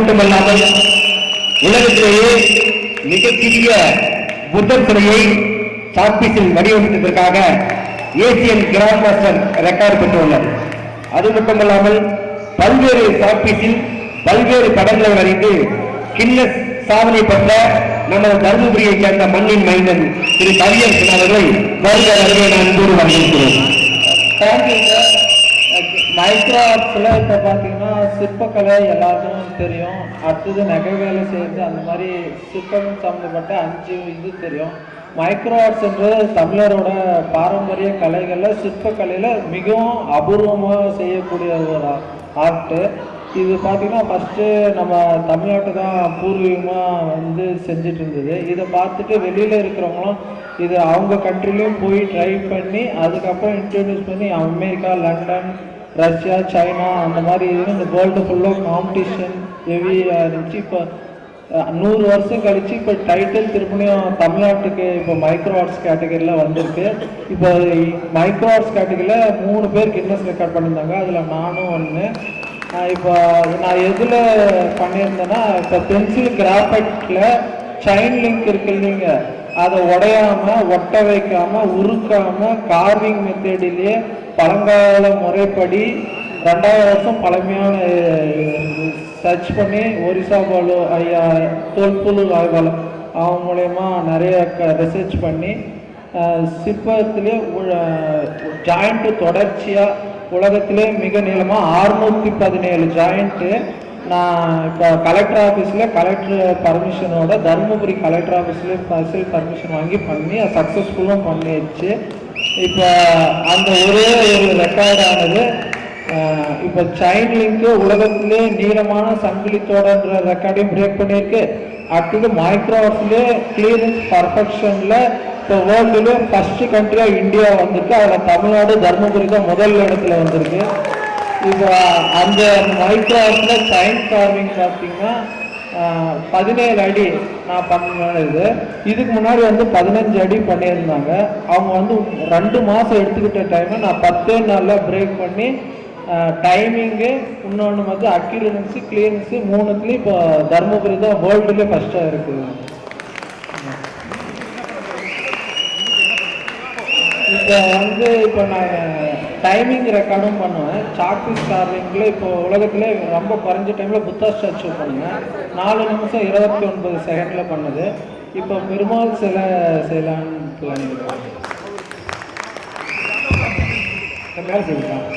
மட்டுமல்லாமல் உலகத்திலேயே மிகச்சிறிய புத்தர் சிலையை சாக்பீஸில் வடிவமைத்ததற்காக ஏசியன் கிராண்ட் மாஸ்டர் ரெக்கார்டு பெற்றுள்ளார். அது மட்டுமல்லாமல் பல்வேறு சாக்பீஸில் பல்வேறு படங்களை வரைந்து கின்னஸ் சாதனை பெற்ற நமது தருமபுரியை சேர்ந்த மண்ணின் மைந்தன் திரு கவியரசன் அவர்களை வருக வருகை நான் கூறு வரவேற்கிறேன். Thank you sir. மைக்ரோ ஆர்ட்ஸில் இப்போ பார்த்தீங்கன்னா சிற்பக்கலை எல்லாருக்கும் தெரியும். அடுத்தது நகை வேலை செய்கிறது, அந்த மாதிரி சிற்பம் சம்மந்தப்பட்ட 5 இது தெரியும். மைக்ரோ ஆர்ட்ஸ்ன்றது தமிழரோட பாரம்பரிய கலைகளில் சிற்பக்கலையில் மிகவும் அபூர்வமாக செய்யக்கூடிய ஒரு ஆர்ட்டு. இது பார்த்திங்கன்னா ஃபஸ்ட்டு நம்ம தமிழ்நாட்டை தான் பூர்வீகமாக வந்து செஞ்சுட்டு இருந்தது. இதை பார்த்துட்டு வெளியில் இருக்கிறவங்களும் இது அவங்க கண்ட்ரிலையும் போய் ட்ரை பண்ணி அதுக்கப்புறம் இன்ட்ரடியூஸ் பண்ணி அமெரிக்கா, லண்டன், ரஷ்யா, சைனா அந்த மாதிரி இந்த வேர்ல்டு ஃபுல்லாக காம்படிஷன் ஹெவியாக இருந்துச்சு. இப்போ 100 வருஷம் கழிச்சு இப்போ டைட்டில் திருப்பியும் தமிழ்நாட்டுக்கு இப்போ மைக்ரோ ஆர்ட்ஸ் கேட்டகரியில் வந்திருக்கு. இப்போ மைக்ரோ ஆர்ட்ஸ் கேட்டகரியில் 3 பேர் கின்னஸ் ரெக்கார்ட் பண்ணியிருந்தாங்க. அதில் நானும் ஒன்று. இப்போ நான் எதில் பண்ணியிருந்தேன்னா, இப்போ பென்சில் கிராஃபைட்டில் செயின் லிங்க் இருக்கு இல்லைங்க, அதை உடையாமல் ஒட்ட வைக்காமல் உருக்காமல் கார்விங் மெத்தடிலேயே பழங்கால முறைப்படி 2000 வருஷம் பழமையான சர்ச் பண்ணி ஒரிசா பாலு ஐயா தோல்புழு ஆய்வாளர் அவங்க மூலயமா நிறைய ரிசர்ச் பண்ணி சிற்பத்திலே ஜாயிண்ட்டு தொடர்ச்சியாக உலகத்திலே மிக நீளமாக 617 ஜாயிண்ட்டு நான் இப்போ கலெக்டர் ஆஃபீஸில் கலெக்டர் பர்மிஷனோட தருமபுரி கலெக்டர் ஆஃபீஸ்லேயே ஸ்பெஷல் பர்மிஷன் வாங்கி பண்ணி சக்ஸஸ்ஃபுல்லும் பண்ணிடுச்சு. இப்போ அந்த ஒரே ஒரு ரெக்கார்டானது இப்போ செயின் லிங்க்கு உலகத்திலே நீளமான சங்கிலித்தோடன்ற ரெக்கார்டையும் பிரேக் பண்ணியிருக்கு. அடுத்தது மைக்ரோ ஆர்ட்ஸ்லேயே கிளியரன்ஸ் பர்ஃபெக்ஷனில் இப்போ வேர்ல்டுலேயே ஃபஸ்ட்டு கண்ட்ரியாக இந்தியா வந்திருக்கு. அதில் தமிழ்நாடு தருமபுரி தான் முதல் இடத்துல வந்திருக்கு. இப்போ அந்த மைக்ரோ ஆர்ட்ஸில் செயின் கார்விங் பார்த்தீங்கன்னா 17 அடி நான் பண்ணது. இதுக்கு முன்னாடி வந்து 15 அடி பண்ணியிருந்தாங்க. அவங்க வந்து 2 மாதம் எடுத்துக்கிட்ட டைமை நான் 10 நாளில் பிரேக் பண்ணி டைமிங்கு இன்னொன்று வந்து அக்யூரன்சி கிளியரன்ஸு 3த்துலேயும் இப்போ தருமபுரி தான் வேர்ல்டுலேயே ஃபஸ்ட்டாக இருக்குது. இப்போ வந்து இப்போ நான் டைமிங் ரெக்கார்டும் பண்ணுவேன். சாக்பீஸ் கார்விங்கில் இப்போ உலகத்திலே ரொம்ப குறைஞ்ச டைமில் புத்தா ஸ்டாச்சு பண்ணுவேன். 4 நிமிஷம் 29 செகண்டில் பண்ணுது. இப்போ பெருமாள் சிலை செய்யலான்னு பிளான் இருக்கேன். செய்யலாம்.